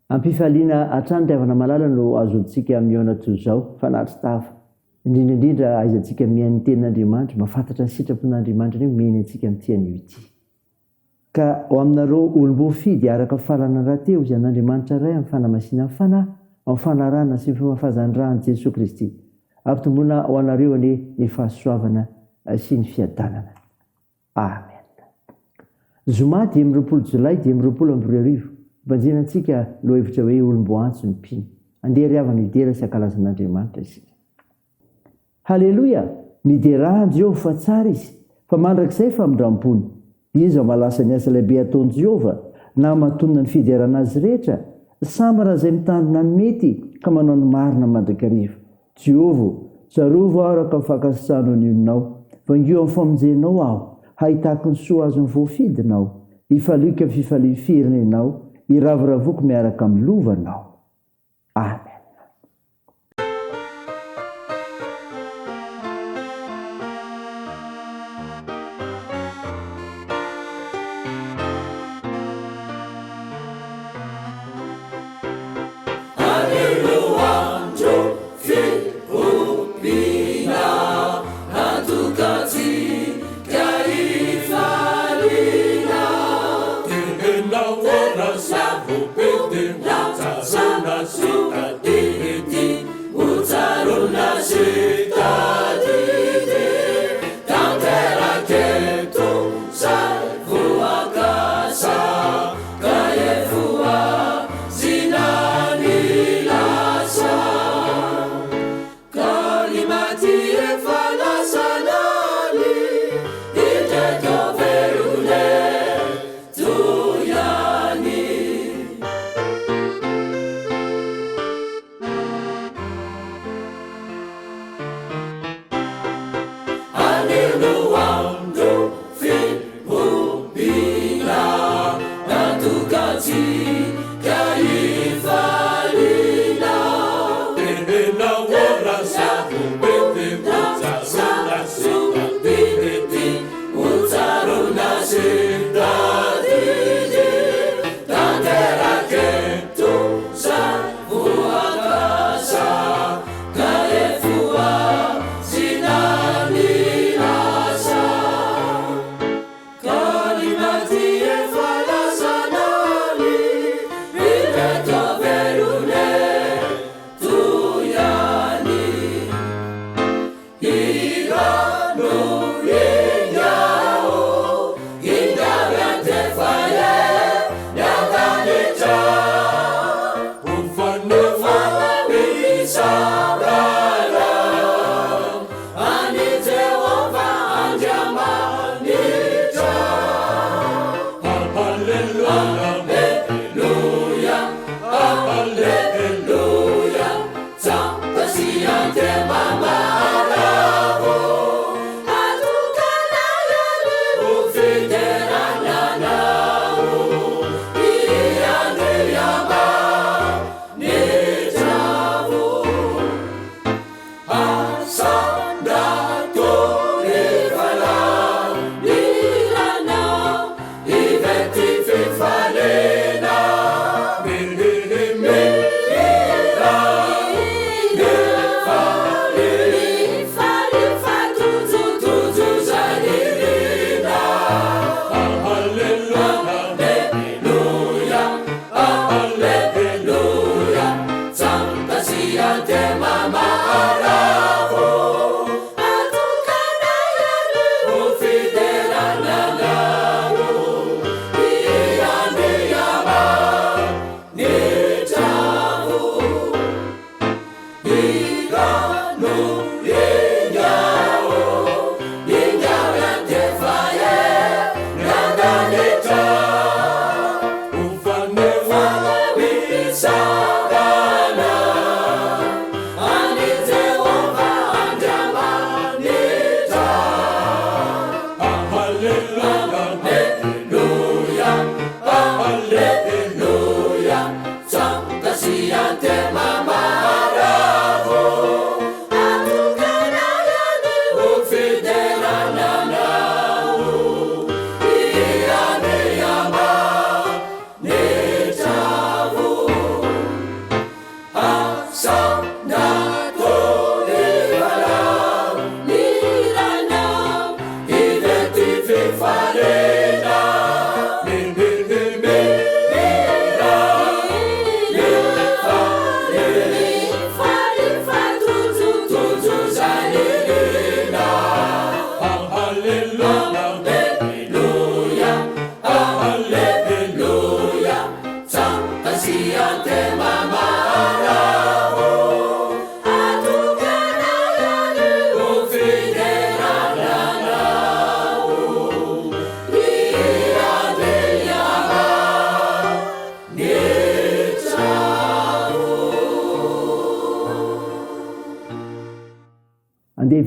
Ampifaliana atrano-tiavana malala no azontsika miona toy izao fanatry tafa. Indrindraindrindra aizantsika mihain'ny tenin'Andriamanitra, mahafantatra ny sitrapon'Andriamanitra ny miheny antsika amin'ny tiany ity. Ka ho aminareo olom-boafidy araka farana rahateo izay an'Andriamanitra iray amin'ny fanamasinan'ny fanahy, amin'ny fanarahana sy ny fahafazan-drahan'i Jesosy Kristy. Ampitomboina ho anareo ny fahasoavana sy ny fiadanana. Amen. Zoma 10 Jolay 2022. Banjinantsika lohevitra hoe olom-boantso ny mpino. Andeha ry havana idera sy ankalazan'Andriamanitra isika. Haleloia! Miderahan Jehovah fa tsara izy, fa mandrakizay famindram-pony. Izy malasa ny asa lehibe ataon'i Jehovah, na mahatonina ny fiderana azy rehetra, samy raha izay mitandrina ny mety ka manao ny marina mandrakariva. Jehovah, tsarovo aho araka fakasano an'inonao, vangio amin'ny famonjenao aho, hahitako ny soa azon'ny voafidinao, hifalika amin'ny fifaliam-firina ianao, hiraviravoko miaraka amin'ny lovanao. Amen. Ira no ringa o,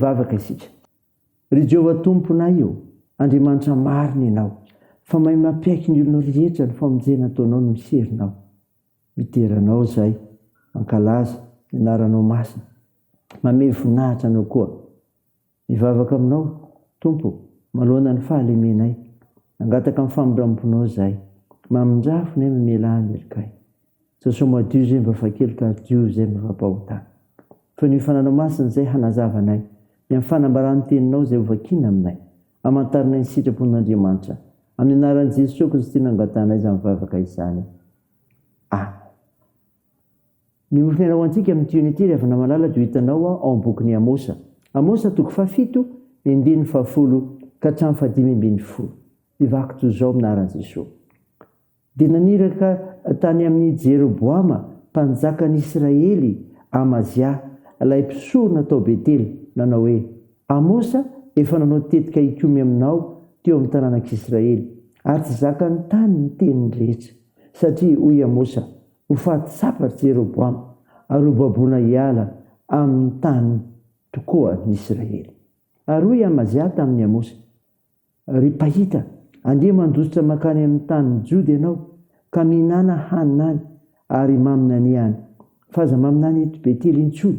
hivavaka isika. Ry Jehovah tomponay io, Andriamanitra marina ianao, fa mahay mampiaiky ny olona rehetra ny famonjena ataonao no miserinao. Miteranao zay, mankalaza, ianaranao masina, mame voninahitra anao koa. Mivavaka aminao, Tompo, malohana ny fahalemenay, angataka amin'ny famoramponao zay, mamondrafo nay mamelahany erikay. Sasao madio zay mba fakelika dio zay mba fampahotana. Fa ny fananao masina zay hanazavanay, ny fanambarany teninao zay hovakina aminay, amantarinay ny sitrapon'Andriamanitra. Amin'ny anaran'i Jesosy Kristy nangatanay izany mivavaka izany. Amen. Ny mofinaina antsika amin'ny tionety rehefa malala dia hitanao ao am-bokin'ny Amosa. Amosa toko 7, ny 10 ka hatramin'ny 5. Ivaky toy izao amin'ny anaran'i Jesosy. Dia naniraka tany amin'ny Jeroboama, mpanjakan'Israely, Amazia, ilay mpisorona tao Betely, nanao hoe: Amosa efa nanao tetika hikomy aminao teo amin'ny tanànak'Israely, ary tsy zakany tany ny teniny rehetra, satria hoy Amosa, ho faty sapatsy Jeroboama, ary ho baboana hiala amin'ny tany tokoa ny Israely. Ary hoy Amazia tamin'ny Amosa: ry pahita, andeha mandositra makany amin'ny tany Jody ianao, ka mihinana hanina any, ary maminany any, fa aza maminany eto Betely intsony,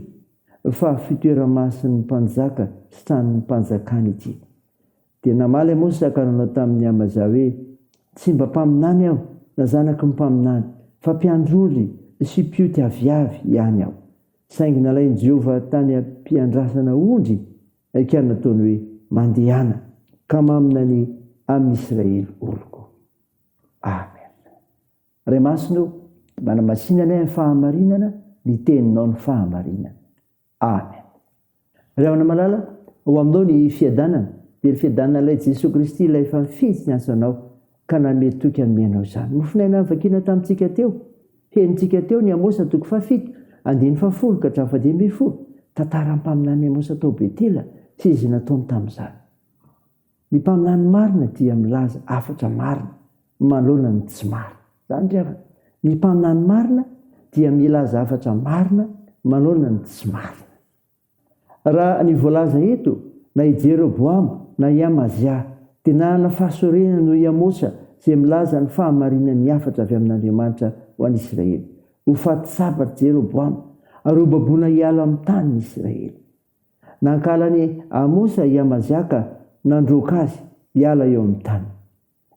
fa fitoera-mason'ny mpanjaka sy tranon'ny mpanjakany ity. Dia namaly Amosa ka nanao tamin'ny Amazia hoe: tsy mba mpaminany aho na zanaky ny mpaminany, fa mpiandroly sy mpioty aviavy ihany aho. Saingy nalain'i Jehovah tany ampiandrasana ondry, ka nataony hoe mandehana, ka maminany amin'ny Israely oloko. Amen. Ray masino, manamasinana ny fahamarinana, ny teninao ny fahamarinana. Amen. Ry havana malala, ho aminao ny fiadanana, dia ny fiadanana ilay Jesosy Kristy ilay efa mifidy ny asanao, ka nanome toky anomenao izany. Mofinaina vakina tamintsika teo, henintsika teo ny Amosa toko 7, 10 ka hatramin'ny 12. Tantara mpaminany Amosa tao Betela sy izy nataony tamin'izany. Ny mpaminany marina dia milaza afatra marina, manoloana ny tsy marina. Zany ry havana, ny mpaminany marina dia milaza afatra marina, manoloana ny tsy marina. Raha ny voalaza eto, na i Jeroboama na i Amazia, dia nanana fahasorenana noho i Amosa izay milaza ny fahamarinany afatra avy amin'Andriamanitra ho an'i Israely. Ho faty sabatry Jeroboama, ary ho baboana hiala amin'ny tany Israely. Nankalany Amosa i Amazia ka nandroaka azy hiala eo amin'ny tany.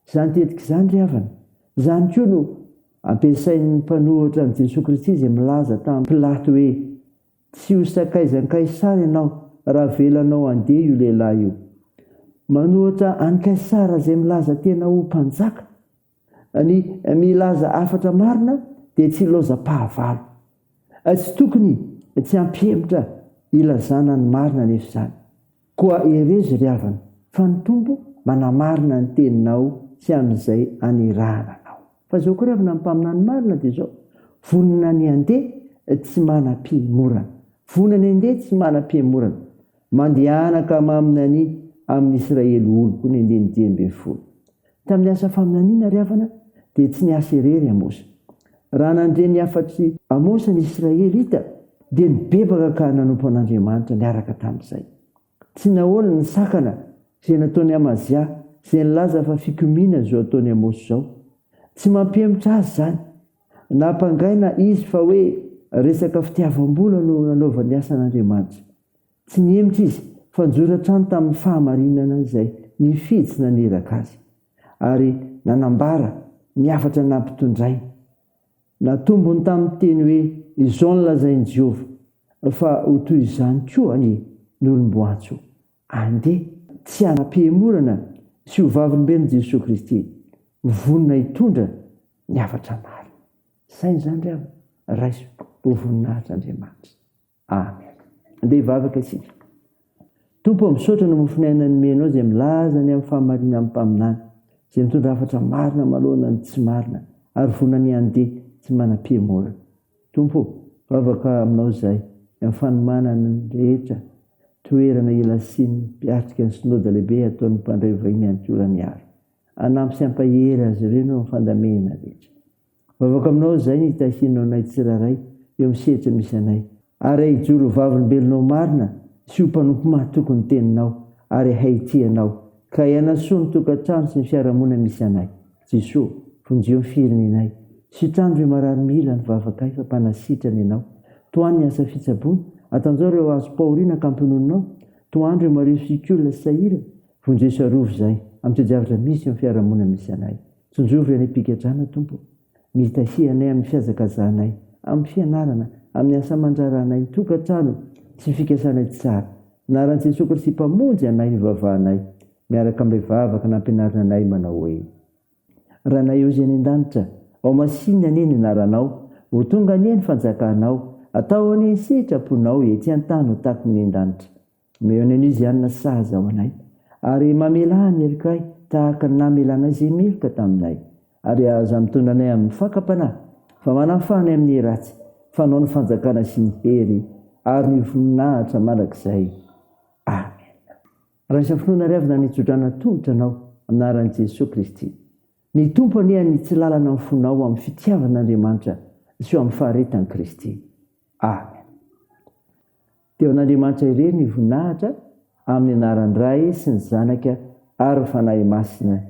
Izany tetika izany ry havana, izany koa no ampiasain'ny mpanohitra an'i Jesosy Kristy izay milaza tamin'ny Pilato hoe: tsy ho sakaizan'i Kaisara ianao raha velanao andeha io lehilahy io. Manohitra an'i Kaisara izay milaza tena ho mpanjaka, ny milaza afatra marina dia tsy lozam-pahavalo. Tsy tokony tsy hampihemotra ilazana ny marina nefa izany. Koa erezy ry havana, fa ny Tompo manamarina ny teninao sy amin'izay anirahana anao. Fa izao koa ry havana, ny mpaminany marina dia izao: vonona ny andeha tsy manam-pihemorana. Vonona ny andeha tsy manam-pihemorana. Mandehana ka maminany amin'ny Israely oloko ny 10. Tamin'ny asa faminaniana ry havana dia tsy niasa irery Amosa. Raha nandre ny afatry Amosa ny Israely hita, dia nibebaka ka nanompo an'Andriamanitra niaraka tamin'izay. Tsy nahoana ny sakana izay nataony Amazia, izay nilaza fa fikomiana izao ataony Amosa izao. Tsy mampihemotra azy zany. Nampangaina izy fa hoe resaka fitiavam-bola no nanaovany asan'Andriamanitra. Tsy niemotra izy, fa nijoro hatrany tamin'ny fahamarinana izay nifidy sy naneraka azy, ary nanambara ny afatra nampitondray. Natombony tamin'ny teny hoe: izao nolazain'i Jehovah, fa ho toy izany koa ny olom-boantso. Andeha tsy hanam-pihemorana sy ho vavolombelon'i Jesosy Kristy, vonona hitondra ny afatra marina. Sainy izany ry havana, raiso ho voninahitra Andriamanitra. Amen. Andeha hivavaka isika. Tompo, misaotra no mofinaina nomenao izay milaza ny amin'ny fahamarinana amin'ny mpaminany, izay mitondra afatra marina manoloana ny tsy marina, ary vonona ny andeha tsy manam-pihemorana. Tompo, vavaka aminao izay amin'ny fanomanana ny rehetra, toerana ilasiany mpiatrika ny synody lehibe ataon'ny mpandray vahiny antiolany aro. Anampy sy ampahery azy ireo no fandamehana rehetra. Vavaka aminao izay ny hitahinao anay tsiraray eo amin'ny sehatra misy anay, ary hijoro vavolombelonao marina sy ho mpanompo maty tokony teninao ary haitianao ka ianasoa ny tokantrano sy ny fiarahamonina misy anay. Jesosy, vonjeo ny firenenay sy trandro mararomila ny vavakay fa mpanasitrany ianao. Toany ny asa fitsabony atanjao ireo azo paoriana kampinoninao. Toandro mario sikolona sy sahira vonjeo sarovo izay amin'ny tadiavitra misy eo amin'ny fiarahamonina misy anay. Tsonjovy any am-pikadrana tompo, mitahianay amin'ny fiazakazanay, amin'ny fianarana, amin'ny asa mandraranay, ny tokantrano sy fikasanay tsara. Anaran'i Jesosy Kristy mpamonjy anay ny vavahanay, miaraka amin'ilay vavaka nampianarina anay manao hoe: raha nay ozy any an-danitra, ao masiny anie ny anaranao, ho tonga anie ny fanjakanao, atao anie ny sitraponao ety an-tany ho tahaka ny an-danitra. Meo ny izy ihany na saza ao anay, ary mamela ny elokay tahaka ny namelana izay meloka taminay, ary aza mitondra anay amin'ny fakapanahy, fa manafanay amin'ny ratsy, fanao ny fanjakana sy ny hery ary ny voninahitra mandrakizay. Amen. Raha isany finoana ry avy na nitsodrana tongotra anao amin'ny anaran'i Jesosy Kristy. Ny tompo aniany tsy lalana amin'ny fonao amin'ny fitiavan'Andriamanitra sy eo amin'ny faharetan'i Kristy. Amen. Teo an'Andriamanitra ireny ny voninahitra amin'ny anaran'ny Ray sy ny Zanaka ary ny fanahy masina.